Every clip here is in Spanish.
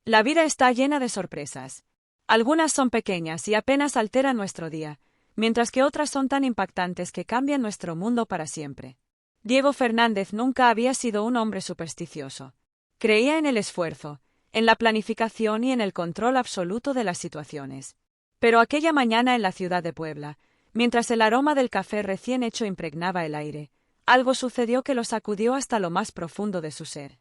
La vida está llena de sorpresas. Algunas son pequeñas y apenas alteran nuestro día, mientras que otras son tan impactantes que cambian nuestro mundo para siempre. Diego Fernández nunca había sido un hombre supersticioso. Creía en el esfuerzo, en la planificación y en el control absoluto de las situaciones. Pero aquella mañana en la ciudad de Puebla, mientras el aroma del café recién hecho impregnaba el aire, algo sucedió que lo sacudió hasta lo más profundo de su ser.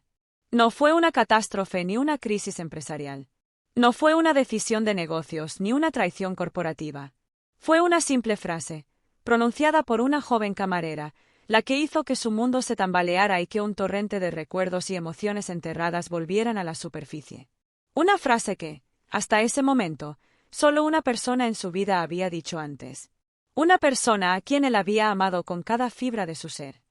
No fue una catástrofe ni una crisis empresarial. No fue una decisión de negocios ni una traición corporativa. Fue una simple frase, pronunciada por una joven camarera, la que hizo que su mundo se tambaleara y que un torrente de recuerdos y emociones enterradas volvieran a la superficie. Una frase que, hasta ese momento, solo una persona en su vida había dicho antes. Una persona a quien él había amado con cada fibra de su ser.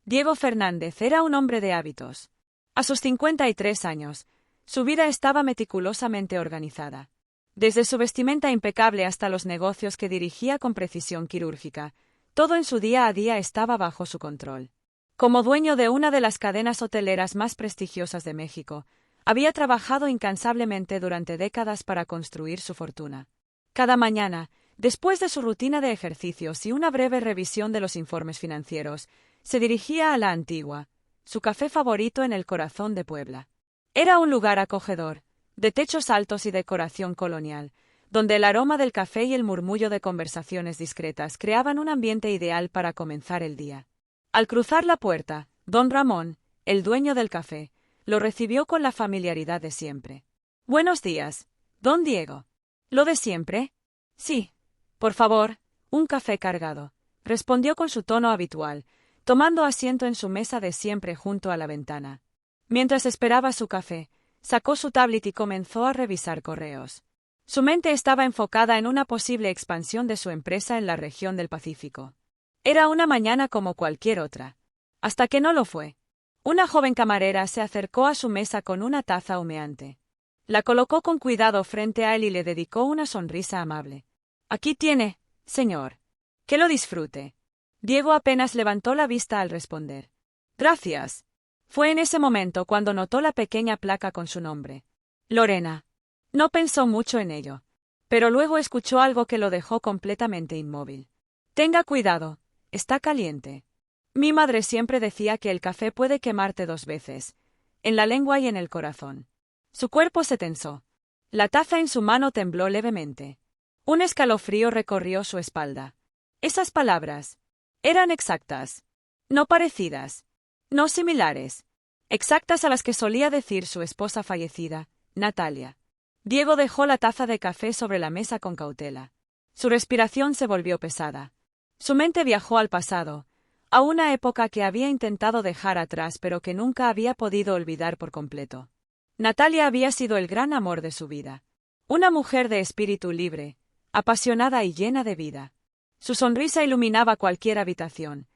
Diego Fernández era un hombre de hábitos. A sus 53 años, su vida estaba meticulosamente organizada. Desde su vestimenta impecable hasta los negocios que dirigía con precisión quirúrgica, todo en su día a día estaba bajo su control. Como dueño de una de las cadenas hoteleras más prestigiosas de México, había trabajado incansablemente durante décadas para construir su fortuna. Cada mañana, después de su rutina de ejercicios y una breve revisión de los informes financieros, se dirigía a La Antigua, su café favorito en el corazón de Puebla. Era un lugar acogedor, de techos altos y decoración colonial, donde el aroma del café y el murmullo de conversaciones discretas creaban un ambiente ideal para comenzar el día. Al cruzar la puerta, don Ramón, el dueño del café, lo recibió con la familiaridad de siempre. «Buenos días, don Diego». «¿Lo de siempre?» «Sí. Por favor, un café cargado», respondió con su tono habitual, tomando asiento en su mesa de siempre junto a la ventana. Mientras esperaba su café, sacó su tablet y comenzó a revisar correos. Su mente estaba enfocada en una posible expansión de su empresa en la región del Pacífico. Era una mañana como cualquier otra. Hasta que no lo fue. Una joven camarera se acercó a su mesa con una taza humeante. La colocó con cuidado frente a él y le dedicó una sonrisa amable. «Aquí tiene, señor. Que lo disfrute». Diego apenas levantó la vista al responder. «Gracias». Fue en ese momento cuando notó la pequeña placa con su nombre. Lorena. No pensó mucho en ello. Pero luego escuchó algo que lo dejó completamente inmóvil. «Tenga cuidado, está caliente». Mi madre siempre decía que el café puede quemarte 2 veces, en la lengua y en el corazón. Su cuerpo se tensó. La taza en su mano tembló levemente. Un escalofrío recorrió su espalda. Esas palabras eran exactas, no parecidas, no similares, exactas a las que solía decir su esposa fallecida, Natalia. Diego dejó la taza de café sobre la mesa con cautela. Su respiración se volvió pesada. Su mente viajó al pasado, a una época que había intentado dejar atrás pero que nunca había podido olvidar por completo. Natalia había sido el gran amor de su vida. Una mujer de espíritu libre, apasionada y llena de vida. Su sonrisa iluminaba cualquier habitación,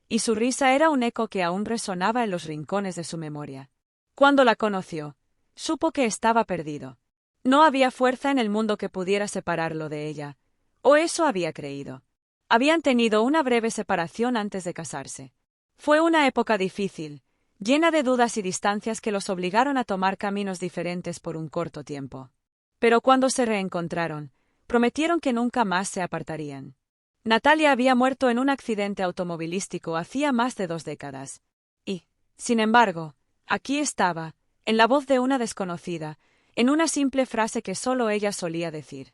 y su risa era un eco que aún resonaba en los rincones de su memoria. Cuando la conoció, supo que estaba perdido. No había fuerza en el mundo que pudiera separarlo de ella, o eso había creído. Habían tenido una breve separación antes de casarse. Fue una época difícil, llena de dudas y distancias que los obligaron a tomar caminos diferentes por un corto tiempo. Pero cuando se reencontraron, prometieron que nunca más se apartarían. Natalia había muerto en un accidente automovilístico hacía más de 2 décadas. Y, sin embargo, aquí estaba, en la voz de una desconocida, en una simple frase que solo ella solía decir.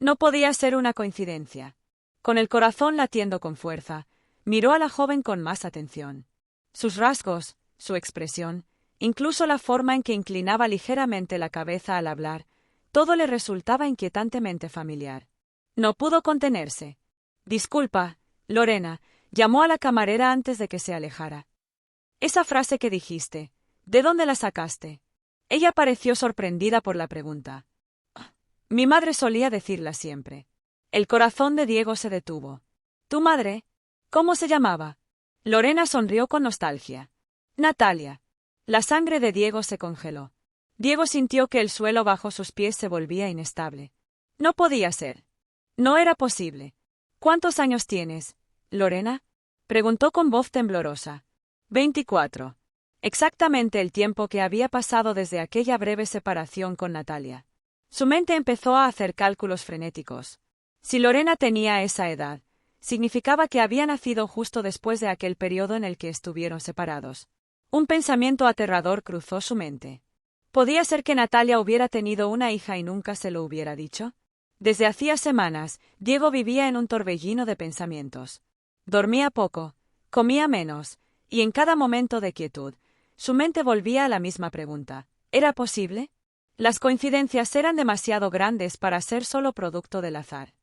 No podía ser una coincidencia. Con el corazón latiendo con fuerza, miró a la joven con más atención. Sus rasgos, su expresión, incluso la forma en que inclinaba ligeramente la cabeza al hablar, todo le resultaba inquietantemente familiar. No pudo contenerse. «Disculpa, Lorena», llamó a la camarera antes de que se alejara. «Esa frase que dijiste, ¿de dónde la sacaste?» Ella pareció sorprendida por la pregunta. «Mi madre solía decirla siempre». El corazón de Diego se detuvo. «¿Tu madre? ¿Cómo se llamaba?» Lorena sonrió con nostalgia. «Natalia». La sangre de Diego se congeló. Diego sintió que el suelo bajo sus pies se volvía inestable. No podía ser. No era posible. «¿Cuántos años tienes, Lorena?», preguntó con voz temblorosa. «24». Exactamente el tiempo que había pasado desde aquella breve separación con Natalia. Su mente empezó a hacer cálculos frenéticos. Si Lorena tenía esa edad, significaba que había nacido justo después de aquel periodo en el que estuvieron separados. Un pensamiento aterrador cruzó su mente. ¿Podía ser que Natalia hubiera tenido una hija y nunca se lo hubiera dicho? Desde hacía semanas, Diego vivía en un torbellino de pensamientos. Dormía poco, comía menos, y en cada momento de quietud, su mente volvía a la misma pregunta. ¿Era posible? Las coincidencias eran demasiado grandes para ser solo producto del azar.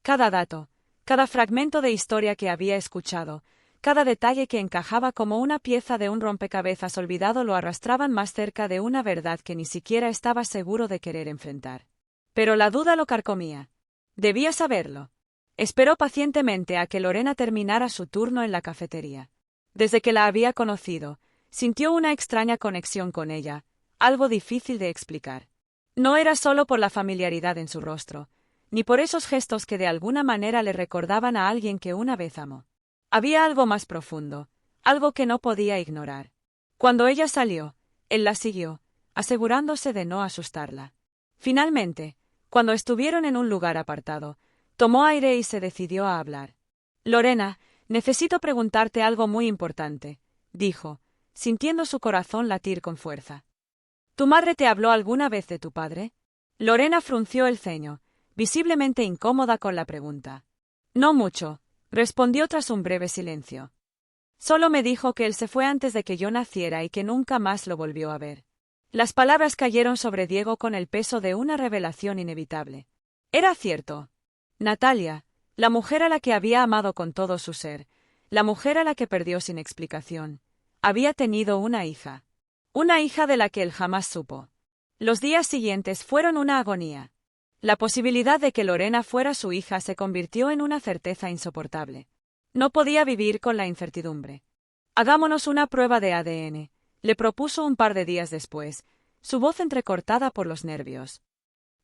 Cada dato, cada fragmento de historia que había escuchado, cada detalle que encajaba como una pieza de un rompecabezas olvidado lo arrastraban más cerca de una verdad que ni siquiera estaba seguro de querer enfrentar. Pero la duda lo carcomía. Debía saberlo. Esperó pacientemente a que Lorena terminara su turno en la cafetería. Desde que la había conocido, sintió una extraña conexión con ella, algo difícil de explicar. No era solo por la familiaridad en su rostro, ni por esos gestos que de alguna manera le recordaban a alguien que una vez amó. Había algo más profundo, algo que no podía ignorar. Cuando ella salió, él la siguió, asegurándose de no asustarla. Finalmente, cuando estuvieron en un lugar apartado, tomó aire y se decidió a hablar. «Lorena, necesito preguntarte algo muy importante», dijo, sintiendo su corazón latir con fuerza. ¿Tu madre te habló alguna vez de tu padre? Lorena frunció el ceño, visiblemente incómoda con la pregunta. No mucho, respondió tras un breve silencio. Solo me dijo que él se fue antes de que yo naciera y que nunca más lo volvió a ver. Las palabras cayeron sobre Diego con el peso de una revelación inevitable. Era cierto. Natalia, la mujer a la que había amado con todo su ser, la mujer a la que perdió sin explicación, había tenido una hija. Una hija de la que él jamás supo. Los días siguientes fueron una agonía. La posibilidad de que Lorena fuera su hija se convirtió en una certeza insoportable. No podía vivir con la incertidumbre. Hagámonos una prueba de ADN, le propuso un par de días después, su voz entrecortada por los nervios.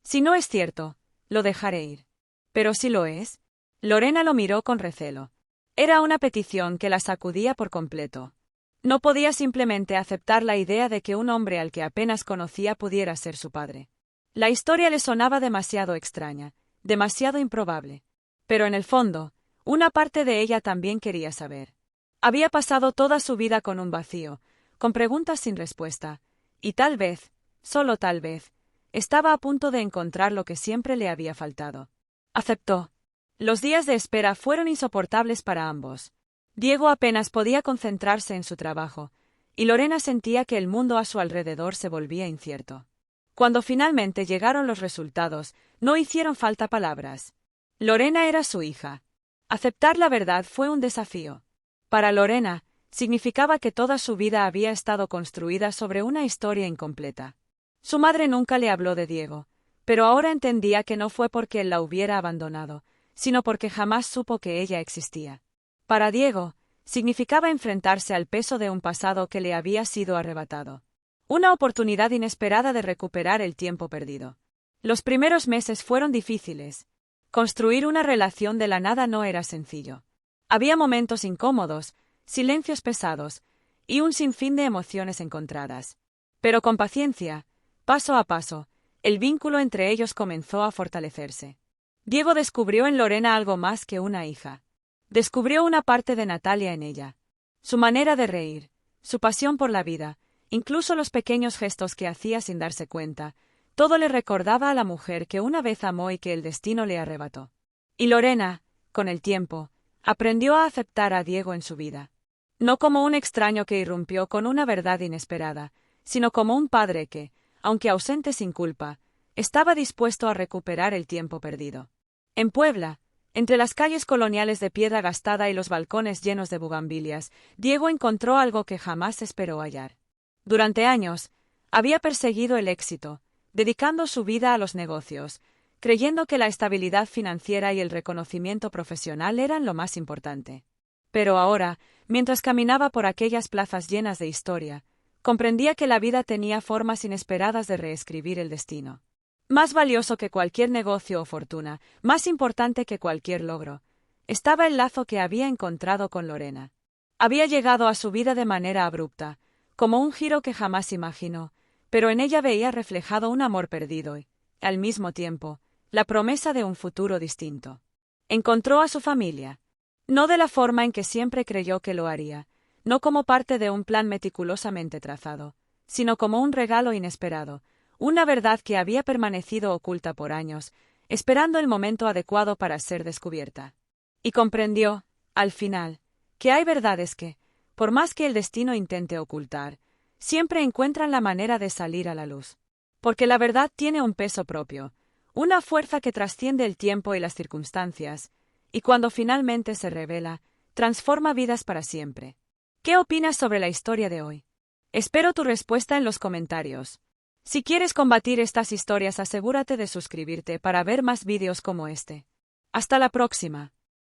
Si no es cierto, lo dejaré ir. Pero si lo es. Lorena lo miró con recelo. Era una petición que la sacudía por completo. No podía simplemente aceptar la idea de que un hombre al que apenas conocía pudiera ser su padre. La historia le sonaba demasiado extraña, demasiado improbable. Pero en el fondo, una parte de ella también quería saber. Había pasado toda su vida con un vacío, con preguntas sin respuesta, y tal vez, solo tal vez, estaba a punto de encontrar lo que siempre le había faltado. Aceptó. Los días de espera fueron insoportables para ambos. Diego apenas podía concentrarse en su trabajo, y Lorena sentía que el mundo a su alrededor se volvía incierto. Cuando finalmente llegaron los resultados, no hicieron falta palabras. Lorena era su hija. Aceptar la verdad fue un desafío. Para Lorena, significaba que toda su vida había estado construida sobre una historia incompleta. Su madre nunca le habló de Diego, pero ahora entendía que no fue porque él la hubiera abandonado, sino porque jamás supo que ella existía. Para Diego, significaba enfrentarse al peso de un pasado que le había sido arrebatado. Una oportunidad inesperada de recuperar el tiempo perdido. Los primeros meses fueron difíciles. Construir una relación de la nada no era sencillo. Había momentos incómodos, silencios pesados, y un sinfín de emociones encontradas. Pero con paciencia, paso a paso, el vínculo entre ellos comenzó a fortalecerse. Diego descubrió en Lorena algo más que una hija. Descubrió una parte de Natalia en ella. Su manera de reír, su pasión por la vida, incluso los pequeños gestos que hacía sin darse cuenta, todo le recordaba a la mujer que una vez amó y que el destino le arrebató. Y Lorena, con el tiempo, aprendió a aceptar a Diego en su vida. No como un extraño que irrumpió con una verdad inesperada, sino como un padre que, aunque ausente sin culpa, estaba dispuesto a recuperar el tiempo perdido. En Puebla, entre las calles coloniales de piedra gastada y los balcones llenos de bugambilias, Diego encontró algo que jamás esperó hallar. Durante años, había perseguido el éxito, dedicando su vida a los negocios, creyendo que la estabilidad financiera y el reconocimiento profesional eran lo más importante. Pero ahora, mientras caminaba por aquellas plazas llenas de historia, comprendía que la vida tenía formas inesperadas de reescribir el destino. Más valioso que cualquier negocio o fortuna, más importante que cualquier logro, estaba el lazo que había encontrado con Lorena. Había llegado a su vida de manera abrupta, como un giro que jamás imaginó, pero en ella veía reflejado un amor perdido y, al mismo tiempo, la promesa de un futuro distinto. Encontró a su familia. No de la forma en que siempre creyó que lo haría, no como parte de un plan meticulosamente trazado, sino como un regalo inesperado, una verdad que había permanecido oculta por años, esperando el momento adecuado para ser descubierta. Y comprendió, al final, que hay verdades que, por más que el destino intente ocultar, siempre encuentran la manera de salir a la luz. Porque la verdad tiene un peso propio, una fuerza que trasciende el tiempo y las circunstancias, y cuando finalmente se revela, transforma vidas para siempre. ¿Qué opinas sobre la historia de hoy? Espero tu respuesta en los comentarios. Si quieres combatir estas historias, asegúrate de suscribirte para ver más vídeos como este. Hasta la próxima.